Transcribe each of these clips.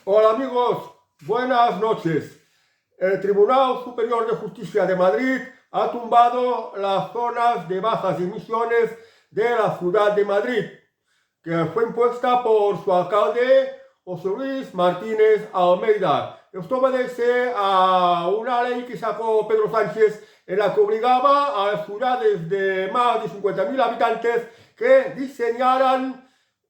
Hola amigos, buenas noches. El Tribunal Superior de Justicia de Madrid ha tumbado las zonas de bajas emisiones de la ciudad de Madrid, que fue impuesta por su alcalde José Luis Martínez Almeida. Esto obedece a una ley que sacó Pedro Sánchez en la que obligaba a las ciudades de más de 50.000 habitantes que diseñaran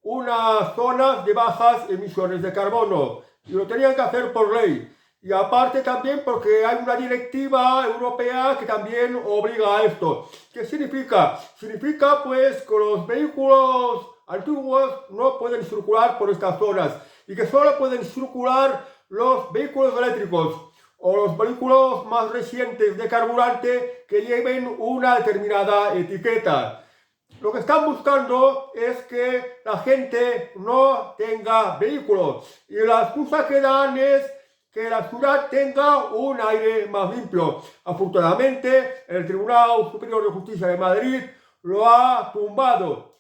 unas zonas de bajas emisiones de carbono y lo tenían que hacer por ley. Y aparte también porque hay una directiva europea que también obliga a esto. ¿Qué significa? Significa pues que los vehículos antiguos no pueden circular por estas zonas y que solo pueden circular los vehículos eléctricos o los vehículos más recientes de carburante que lleven una determinada etiqueta. Lo que están buscando es que la gente no tenga vehículos y la excusa que dan es que la ciudad tenga un aire más limpio. Afortunadamente, el Tribunal Superior de Justicia de Madrid lo ha tumbado.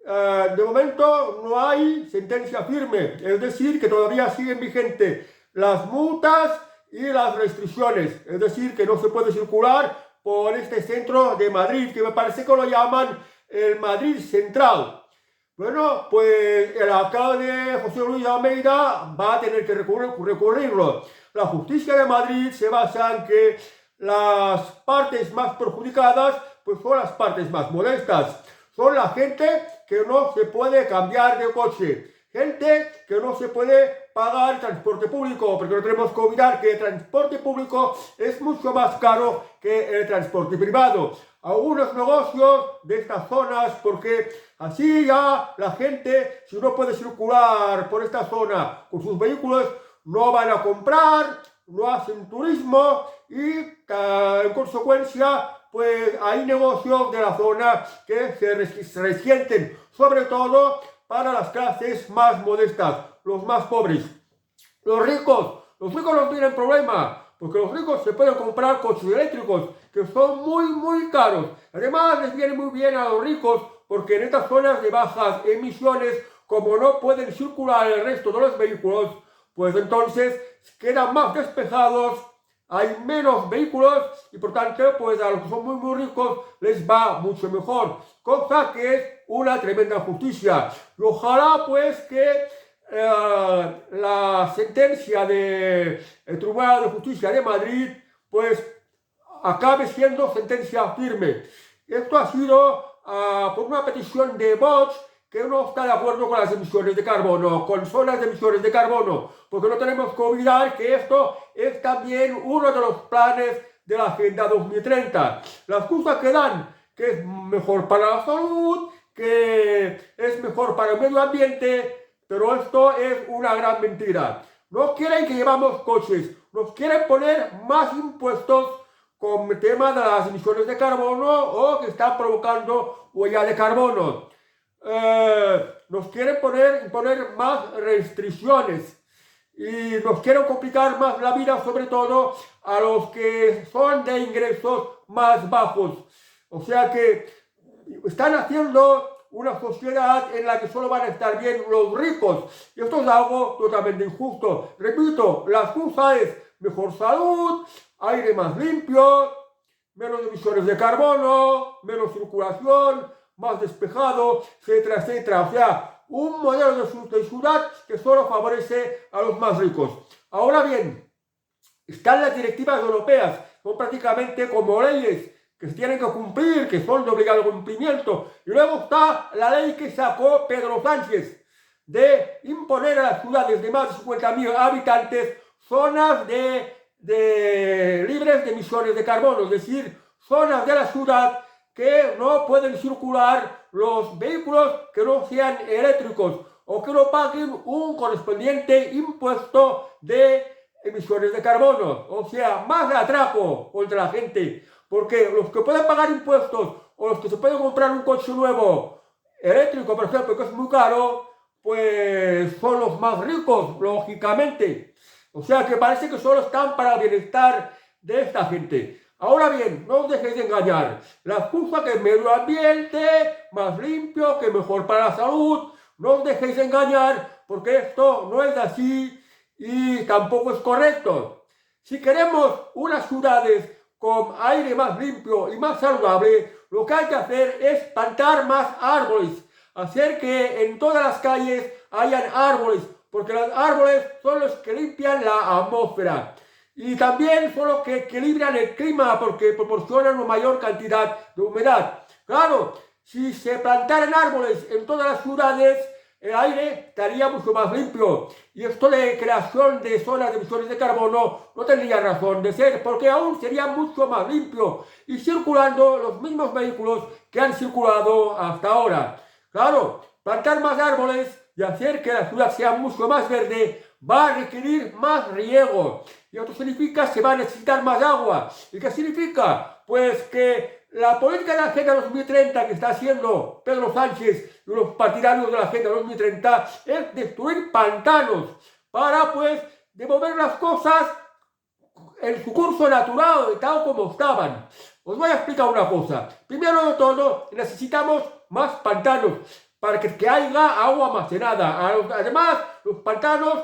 De momento no hay sentencia firme, es decir, que todavía siguen vigentes las multas y las restricciones, es decir, que no se puede circular por este centro de Madrid, que me parece que lo llaman el Madrid Central. Bueno, pues el alcalde José Luis Almeida va a tener que recurrirlo. La justicia de Madrid se basa en que las partes más perjudicadas pues son las partes más modestas. Son la gente que no se puede cambiar de coche, gente que no se puede pagar transporte público, porque no tenemos que olvidar que el transporte público es mucho más caro que el transporte privado. Algunos negocios de estas zonas, porque así ya la gente, si no puede circular por esta zona con sus vehículos, no van a comprar, no hacen turismo y en consecuencia pues hay negocios de la zona que se resienten, sobre todo para las clases más modestas, los más pobres. Los ricos no tienen problema, porque los ricos se pueden comprar coches eléctricos, que son muy caros. Además, les viene muy bien a los ricos, porque en estas zonas de bajas emisiones, como no pueden circular el resto de los vehículos, pues entonces quedan más despejados, hay menos vehículos y por tanto pues a los que son muy ricos les va mucho mejor, cosa que es una tremenda justicia. Y ojalá pues que la sentencia del Tribunal de Justicia de Madrid pues acabe siendo sentencia firme. Esto ha sido por una petición de Vox, que no está de acuerdo con las emisiones de carbono, con zonas de emisiones de carbono, porque no tenemos que olvidar que esto es también uno de los planes de la Agenda 2030. La excusa que dan, que es mejor para la salud, que es mejor para el medio ambiente, pero esto es una gran mentira. No quieren que llevamos coches, nos quieren poner más impuestos con el tema de las emisiones de carbono o que están provocando huella de carbono. Nos quieren imponer más restricciones y nos quieren complicar más la vida, sobre todo a los que son de ingresos más bajos. O sea que están haciendo una sociedad en la que solo van a estar bien los ricos. Y esto es algo totalmente injusto. Repito, la excusa es mejor salud, aire más limpio, menos emisiones de carbono, menos circulación, más despejado, etcétera, etcétera. O sea, un modelo de ciudad que solo favorece a los más ricos. Ahora bien, están las directivas europeas, son prácticamente como leyes que se tienen que cumplir, que son de obligado cumplimiento. Y luego está la ley que sacó Pedro Sánchez de imponer a las ciudades de más de 50.000 habitantes zonas libres de emisiones de carbono, es decir, zonas de la ciudad que no pueden circular los vehículos que no sean eléctricos o que no paguen un correspondiente impuesto de emisiones de carbono. O sea, más atraco contra la gente, porque los que pueden pagar impuestos o los que se pueden comprar un coche nuevo eléctrico, por ejemplo, que es muy caro, pues son los más ricos, lógicamente. O sea que parece que solo están para el bienestar de esta gente. Ahora bien, no os dejéis de engañar. La excusa que es medio ambiente, más limpio, que mejor para la salud. No os dejéis de engañar, porque esto no es así. y tampoco es correcto. Si queremos unas ciudades con aire más limpio y más saludable, lo que hay que hacer es plantar más árboles, hacer que en todas las calles hayan árboles, porque los árboles son los que limpian la atmósfera. Y también son los que equilibran el clima porque proporcionan una mayor cantidad de humedad. Claro, si se plantaran árboles en todas las ciudades, el aire estaría mucho más limpio. Y esto de creación de zonas de emisiones de carbono no tendría razón de ser, porque aún sería mucho más limpio y circulando los mismos vehículos que han circulado hasta ahora. Claro, plantar más árboles y hacer que la ciudad sea mucho más verde va a requerir más riego. Y esto significa que se va a necesitar más agua. ¿Y qué significa? Pues que la política de la Agenda 2030 que está haciendo Pedro Sánchez y los partidarios de la Agenda 2030 es destruir pantanos para, pues, devolver las cosas en su curso natural, tal como estaban. Os voy a explicar una cosa. Primero de todo, necesitamos más pantanos para que haya agua almacenada. Además, los pantanos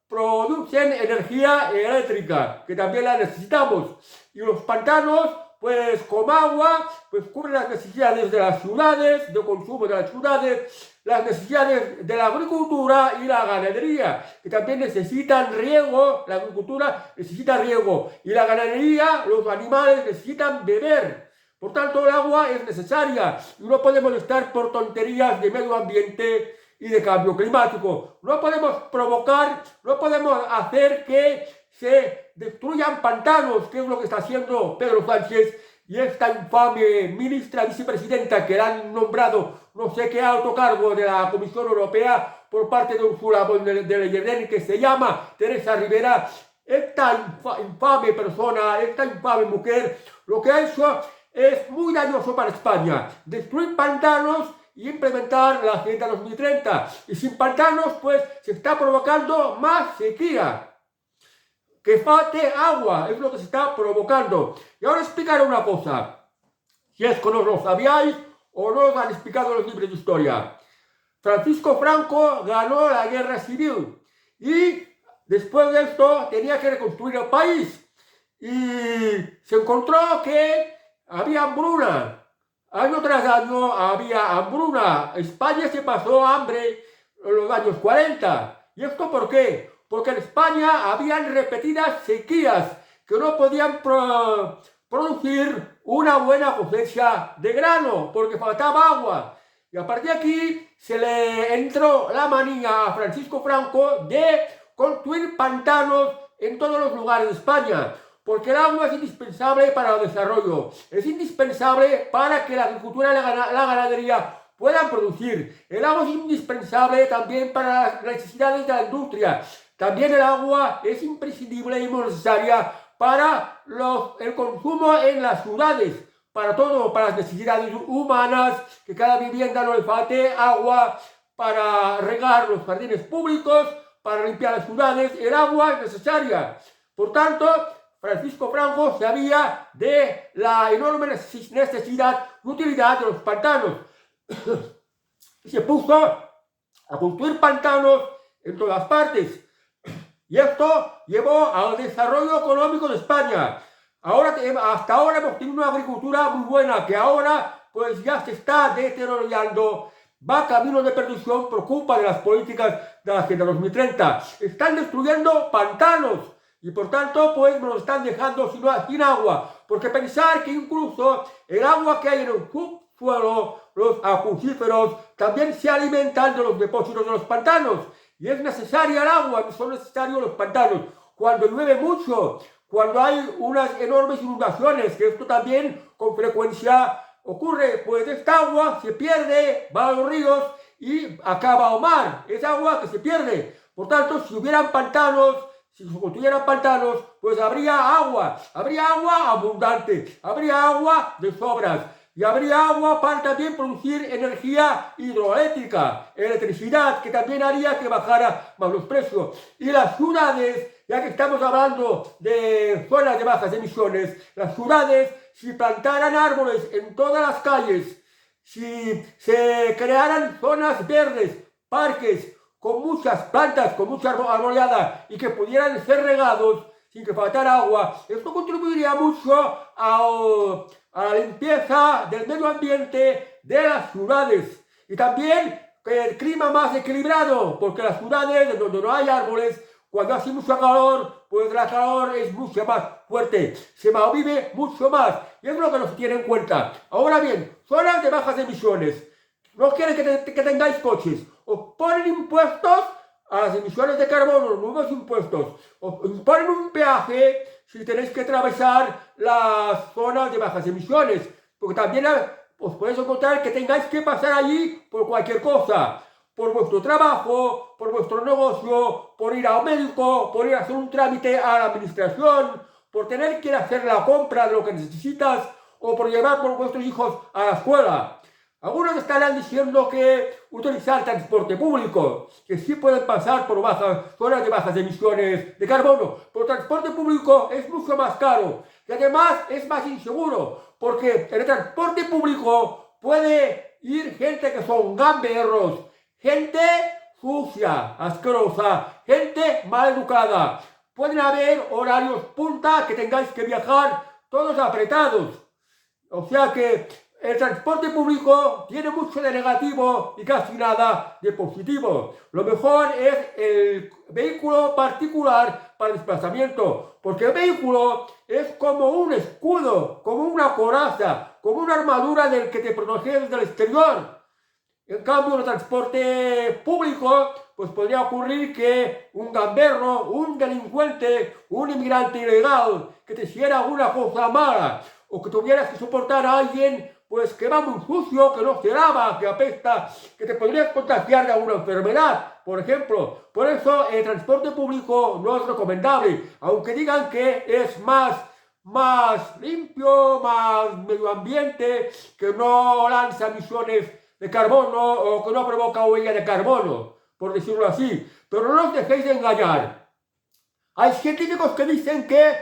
producen energía eléctrica, que también la necesitamos. Y los pantanos, pues con agua, pues cubren las necesidades de las ciudades, de consumo de las ciudades, las necesidades de la agricultura y la ganadería, que también necesitan riego. La agricultura necesita riego y la ganadería, los animales necesitan beber. Por tanto, el agua es necesaria y no podemos estar por tonterías de medio ambiente y de cambio climático. No podemos provocar, no podemos hacer que se destruyan pantanos, que es lo que está haciendo Pedro Sánchez y esta infame ministra vicepresidenta que la han nombrado no sé qué alto cargo de la Comisión Europea por parte de Ursula von der Leyen, que se llama Teresa Rivera. Esta infame persona, esta infame mujer, lo que ha hecho es muy dañoso para España. Destruir pantanos y implementar la Agenda 2030. Y sin pantanos, pues, se está provocando más sequía. Que falte agua, es lo que se está provocando. Y ahora explicaré una cosa. Si es que no lo sabíais o no os han explicado los libros de historia. Francisco Franco ganó la guerra civil y después de esto tenía que reconstruir el país. Y se encontró que había hambruna. Año tras año había hambruna. España se pasó hambre en los años 40. ¿Y esto por qué? Porque en España habían repetidas sequías que no podían producir una buena cosecha de grano porque faltaba agua. Y a partir de aquí se le entró la manía a Francisco Franco de construir pantanos en todos los lugares de España. Porque el agua es indispensable para el desarrollo, es indispensable para que la agricultura y la ganadería puedan producir. El agua es indispensable también para las necesidades de la industria. También el agua es imprescindible y necesaria para el consumo en las ciudades, para todo, para las necesidades humanas, que cada vivienda no le falte agua, para regar los jardines públicos, para limpiar las ciudades. El agua es necesaria. Por tanto, Francisco Franco sabía de la enorme necesidad y utilidad de los pantanos. Se puso a construir pantanos en todas partes. Y esto llevó al desarrollo económico de España. Hasta ahora hemos tenido una agricultura muy buena, que ahora pues ya se está deteriorando, va camino de perdición por culpa de las políticas de la Agenda 2030. Están destruyendo pantanos. Y por tanto, pues nos están dejando sin agua. Porque pensar que incluso el agua que hay en el subsuelo, los acuíferos, también se alimentan de los depósitos de los pantanos. Y es necesaria el agua, no son necesarios los pantanos. Cuando llueve mucho, cuando hay unas enormes inundaciones, que esto también con frecuencia ocurre, pues esta agua se pierde, va a los ríos y acaba al mar. Es agua que se pierde. Por tanto, si hubieran pantanos, si se construyeran pantanos, pues habría agua abundante, habría agua de sobras y habría agua para también producir energía hidroeléctrica, electricidad, que también haría que bajara más los precios. Y las ciudades, ya que estamos hablando de zonas de bajas emisiones, las ciudades, si plantaran árboles en todas las calles, si se crearan zonas verdes, parques, con muchas plantas, con mucha arbolada y que pudieran ser regados sin que faltara agua, esto contribuiría mucho a la limpieza del medio ambiente de las ciudades y también que el clima más equilibrado, porque las ciudades donde no hay árboles, cuando hace mucho calor, pues la calor es mucho más fuerte, se malvive mucho más, y es lo que no se tiene en cuenta. Ahora bien, zonas de bajas emisiones, no quieren que tengáis coches, os ponen impuestos a las emisiones de carbono, nuevos impuestos, os ponen un peaje si tenéis que atravesar las zonas de bajas emisiones, porque también os podéis encontrar que tengáis que pasar allí por cualquier cosa, por vuestro trabajo, por vuestro negocio, por ir al médico, por ir a hacer un trámite a la administración, por tener que ir a hacer la compra de lo que necesitas o por llevar por vuestros hijos a la escuela. Algunos estarán diciendo que utilizar transporte público, que sí pueden pasar por zonas de bajas emisiones de carbono, pero el transporte público es mucho más caro y además es más inseguro, porque en el transporte público puede ir gente que son gamberros, gente sucia, asquerosa, gente mal educada. Pueden haber horarios punta que tengáis que viajar todos apretados. O sea que el transporte público tiene mucho de negativo y casi nada de positivo. Lo mejor es el vehículo particular para desplazamiento, porque el vehículo es como un escudo, como una coraza, como una armadura del que te protege desde el exterior. En cambio, en el transporte público, pues podría ocurrir que un gamberro, un delincuente, un inmigrante ilegal, que te hiciera alguna cosa mala, o que tuvieras que soportar a alguien pues que va muy sucio, que no se lava, que apesta, que te podrías contagiar de alguna enfermedad, por ejemplo. Por eso el transporte público no es recomendable, aunque digan que es más limpio, más medio ambiente, que no lanza emisiones de carbono o que no provoca huella de carbono, por decirlo así. Pero no os dejéis de engañar. Hay científicos que dicen que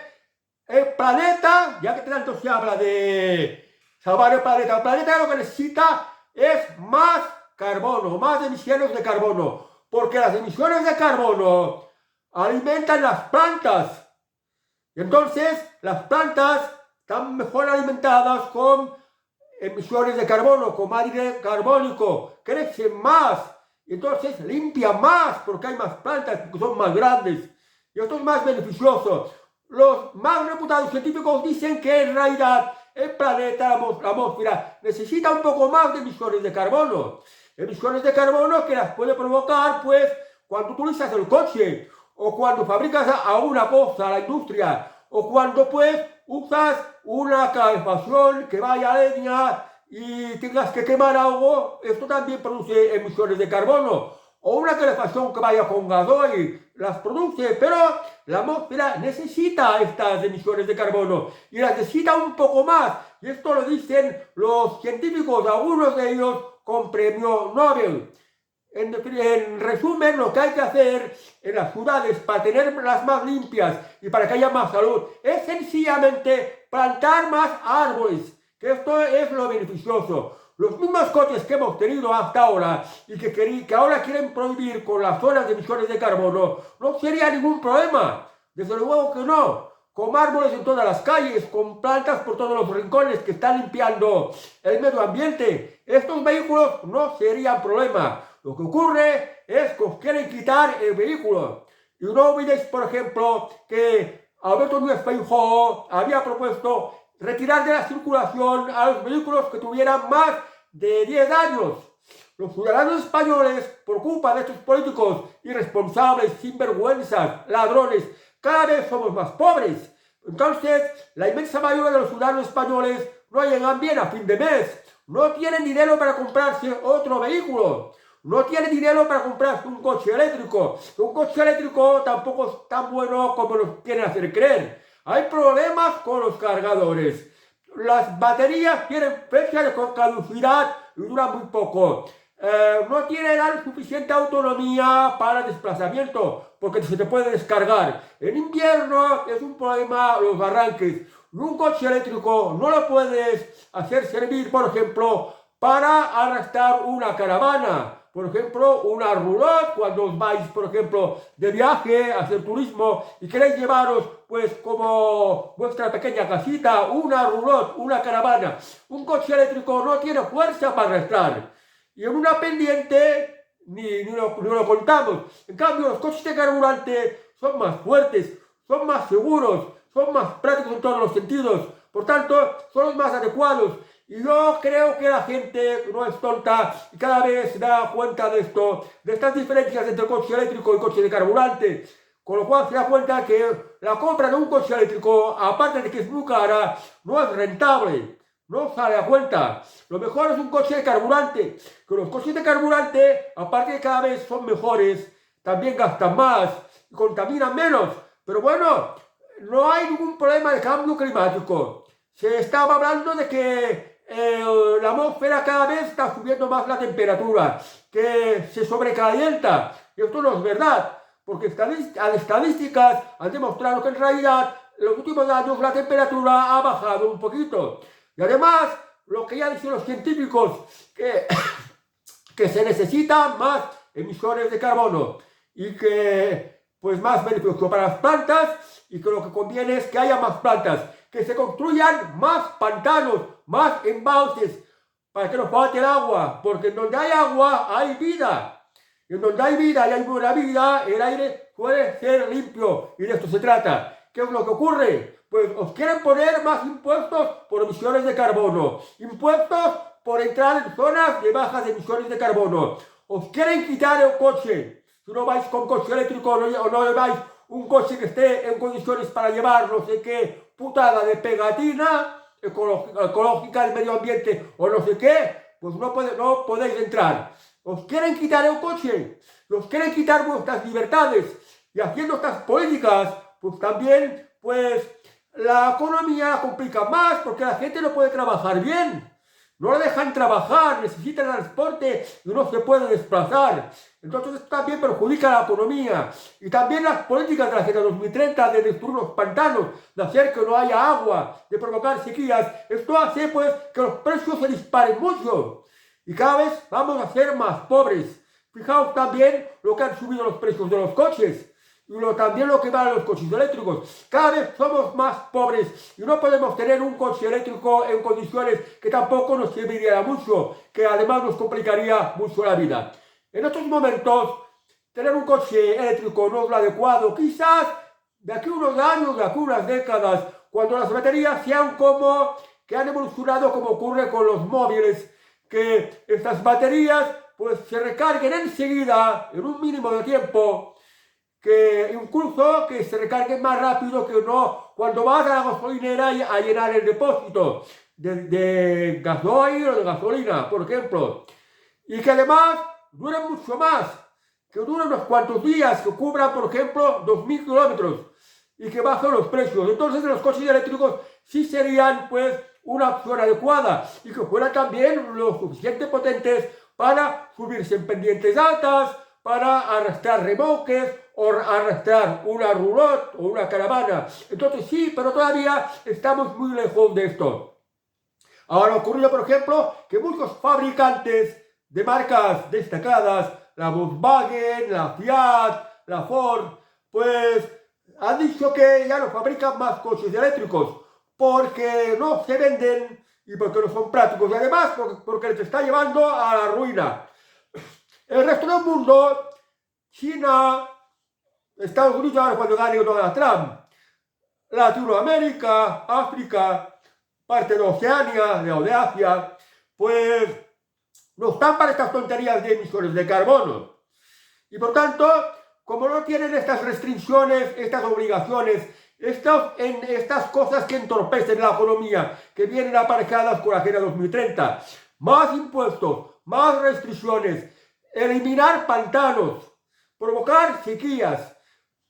el planeta, ya que tanto se habla de salvar el planeta lo que necesita es más carbono, más emisiones de carbono, porque las emisiones de carbono alimentan las plantas. Y entonces las plantas están mejor alimentadas con emisiones de carbono, con aire carbónico, crecen más, y entonces limpian más, porque hay más plantas, porque son más grandes, y esto es más beneficioso. Los más reputados científicos dicen que en realidad el planeta, la atmósfera, necesita un poco más de emisiones de carbono. Emisiones de carbono que las puede provocar, pues, cuando utilizas el coche, o cuando fabricas alguna cosa, la industria, o cuando, pues, usas una calefacción que vaya a leña y tengas que quemar algo, esto también produce emisiones de carbono. O una calefacción que vaya con gasoil, las produce, pero la atmósfera necesita estas emisiones de carbono y las necesita un poco más. Y esto lo dicen los científicos, algunos de ellos con premio Nobel. En resumen, lo que hay que hacer en las ciudades para tenerlas más limpias y para que haya más salud es sencillamente plantar más árboles, que esto es lo beneficioso. Los mismos coches que hemos tenido hasta ahora y que ahora quieren prohibir con las zonas de emisiones de carbono, no sería ningún problema. Desde luego que no. Con árboles en todas las calles, con plantas por todos los rincones que están limpiando el medio ambiente, estos vehículos no serían problema. Lo que ocurre es que os quieren quitar el vehículo. Y no olvidéis, por ejemplo, que Alberto Núñez Feijóo había propuesto retirar de la circulación a los vehículos que tuvieran más de 10 años. Los ciudadanos españoles, por culpa de estos políticos irresponsables, sinvergüenzas, ladrones, cada vez somos más pobres. Entonces, la inmensa mayoría de los ciudadanos españoles no llegan bien a fin de mes. No tienen dinero para comprarse otro vehículo. No tienen dinero para comprarse un coche eléctrico. Un coche eléctrico tampoco es tan bueno como nos quieren hacer creer. Hay problemas con los cargadores. Las baterías tienen fecha de caducidad y duran muy poco. No tienen suficiente autonomía para desplazamiento porque se te puede descargar. En invierno es un problema los arranques. Un coche eléctrico no lo puedes hacer servir, por ejemplo, para arrastrar una caravana, por ejemplo, una roulotte cuando os vais, por ejemplo, de viaje a hacer turismo y queréis llevaros, pues, como vuestra pequeña casita, una roulotte, una caravana. Un coche eléctrico no tiene fuerza para arrastrar. Y en una pendiente ni lo contamos. En cambio, los coches de carburante son más fuertes, son más seguros, son más prácticos en todos los sentidos. Por tanto, son los más adecuados. Y yo creo que la gente no es tonta y cada vez se da cuenta de esto, de estas diferencias entre coche eléctrico y coche de carburante. Con lo cual se da cuenta que la compra de un coche eléctrico, aparte de que es muy cara, no es rentable. No sale a cuenta. Lo mejor es un coche de carburante. Que los coches de carburante, aparte de que cada vez son mejores, también gastan más y contaminan menos. Pero bueno, no hay ningún problema de cambio climático. Se estaba hablando de que la atmósfera cada vez está subiendo más la temperatura, que se sobrecalienta. Y esto no es verdad, porque estadísticas han demostrado que en realidad en los últimos años la temperatura ha bajado un poquito. Y además, lo que ya dicen los científicos, que se necesitan más emisiones de carbono y que pues más beneficio para las plantas y que lo que conviene es que haya más plantas, que se construyan más pantanos, más embalses, para que no falte el agua, porque en donde hay agua hay vida. Y en donde hay vida y hay buena vida, el aire puede ser limpio. Y de esto se trata. ¿Qué es lo que ocurre? Pues os quieren poner más impuestos por emisiones de carbono, impuestos por entrar en zonas de bajas emisiones de carbono. Os quieren quitar el coche. Si no vais con coche eléctrico o no lleváis un coche que esté en condiciones para llevar no sé qué putada de pegatina ecológica del medio ambiente o no sé qué, pues no podéis entrar. Os quieren quitar el coche, os quieren quitar vuestras libertades y haciendo estas políticas, pues también, pues la economía complica más porque la gente no puede trabajar bien. No le dejan trabajar, necesitan transporte y no se puede desplazar. Entonces esto también perjudica la economía. Y también las políticas de la Agenda 2030 de destruir los pantanos, de hacer que no haya agua, de provocar sequías. Esto hace pues que los precios se disparen mucho. Y cada vez vamos a ser más pobres. Fijaos también lo que han subido los precios de los coches. Y también lo que valen los coches eléctricos. Cada vez somos más pobres y no podemos tener un coche eléctrico en condiciones que tampoco nos serviría mucho, que además nos complicaría mucho la vida. En estos momentos, tener un coche eléctrico no es lo adecuado. Quizás de aquí a unos años, de aquí a unas décadas, cuando las baterías sean como que han evolucionado como ocurre con los móviles, que estas baterías pues se recarguen enseguida, en un mínimo de tiempo, que incluso que se recarguen más rápido que no cuando vas a la gasolinera a llenar el depósito de gasoil o de gasolina, por ejemplo. Y que además duren mucho más, que duren unos cuantos días, que cubran, por ejemplo, 2000 kilómetros y que bajen los precios. Entonces los coches eléctricos sí serían pues una opción adecuada y que fueran también lo suficiente potentes para subirse en pendientes altas, para arrastrar remolques o arrastrar una roulotte o una caravana. Entonces sí, pero todavía estamos muy lejos de esto. Ahora ocurrió, por ejemplo, que muchos fabricantes de marcas destacadas, la Volkswagen, la Fiat, la Ford, pues han dicho que ya no fabrican más coches eléctricos porque no se venden y porque no son prácticos y además porque les está llevando a la ruina. El resto del mundo, China, Estados Unidos, ahora cuando gane Donald Trump, Latinoamérica, África, parte de Oceania, de Asia, pues no están para estas tonterías de emisiones de carbono. Y por tanto, como no tienen estas restricciones, estas obligaciones, estas cosas que entorpecen la economía, que vienen aparejadas con la Agenda 2030, más impuestos, más restricciones, eliminar pantanos, provocar sequías,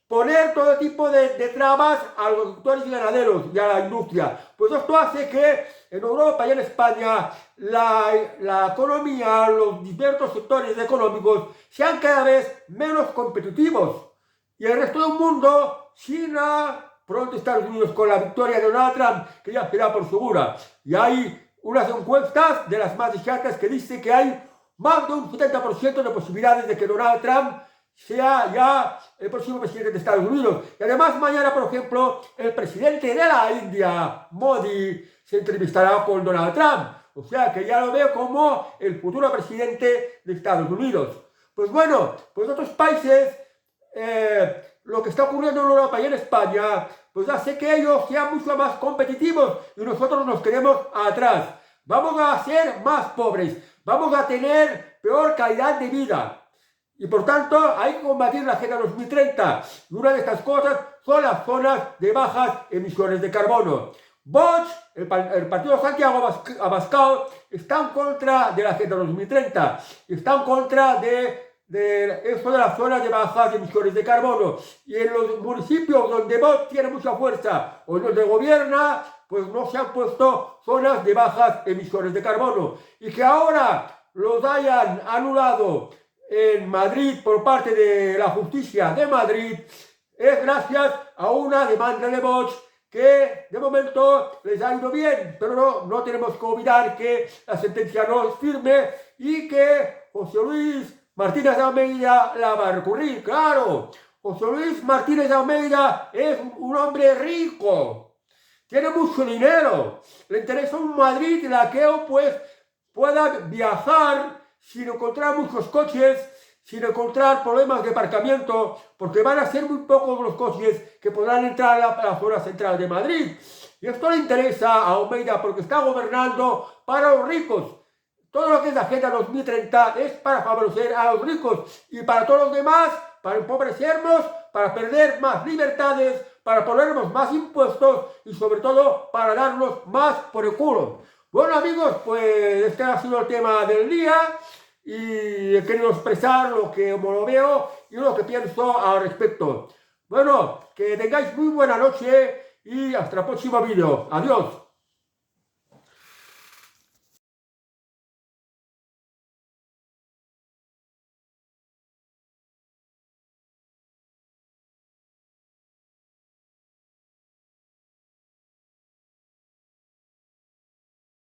poner todo tipo de trabas a los agricultores y ganaderos y a la industria. Pues esto hace que en Europa y en España la economía, los diversos sectores económicos sean cada vez menos competitivos. Y el resto del mundo, China, pronto Estados Unidos con la victoria de Donald Trump, que ya será por segura. Y hay unas encuestas de las más exactas que dice que hay más de un 70% de posibilidades de que Donald Trump sea ya el próximo presidente de Estados Unidos. Y además mañana, por ejemplo, el presidente de la India, Modi, se entrevistará con Donald Trump. O sea que ya lo veo como el futuro presidente de Estados Unidos. Pues bueno, pues otros países, lo que está ocurriendo en Europa y en España, pues hace que ellos sean mucho más competitivos y nosotros nos quedemos atrás. Vamos a ser más pobres, vamos a tener peor calidad de vida. Y por tanto hay que combatir la Agenda 2030. Y una de estas cosas son las zonas de bajas emisiones de carbono. Vox, el partido Santiago Abascal, está en contra de la Agenda 2030. Está en contra de eso de las zonas de bajas emisiones de carbono. Y en los municipios donde Vox tiene mucha fuerza o donde gobierna, pues no se han puesto zonas de bajas emisiones de carbono. Y que ahora los hayan anulado en Madrid por parte de la justicia de Madrid es gracias a una demanda de Vox que de momento les ha ido bien, pero no tenemos que olvidar que la sentencia no es firme y que José Luis Martínez de Almeida la va a recurrir. Claro, José Luis Martínez de Almeida es un hombre rico, tiene mucho dinero, le interesa un Madrid en la que pues pueda viajar sin encontrar muchos coches, sin encontrar problemas de aparcamiento, porque van a ser muy pocos los coches que podrán entrar a la zona central de Madrid. Y esto le interesa a Almeida porque está gobernando para los ricos. Todo lo que es la Agenda 2030 es para favorecer a los ricos y para todos los demás, para empobrecernos, para perder más libertades, para ponernos más impuestos y sobre todo para darnos más por el culo. Bueno amigos, pues este ha sido el tema del día y he querido expresar lo que como lo veo y lo que pienso al respecto. Bueno, que tengáis muy buena noche y hasta el próximo vídeo. Adiós.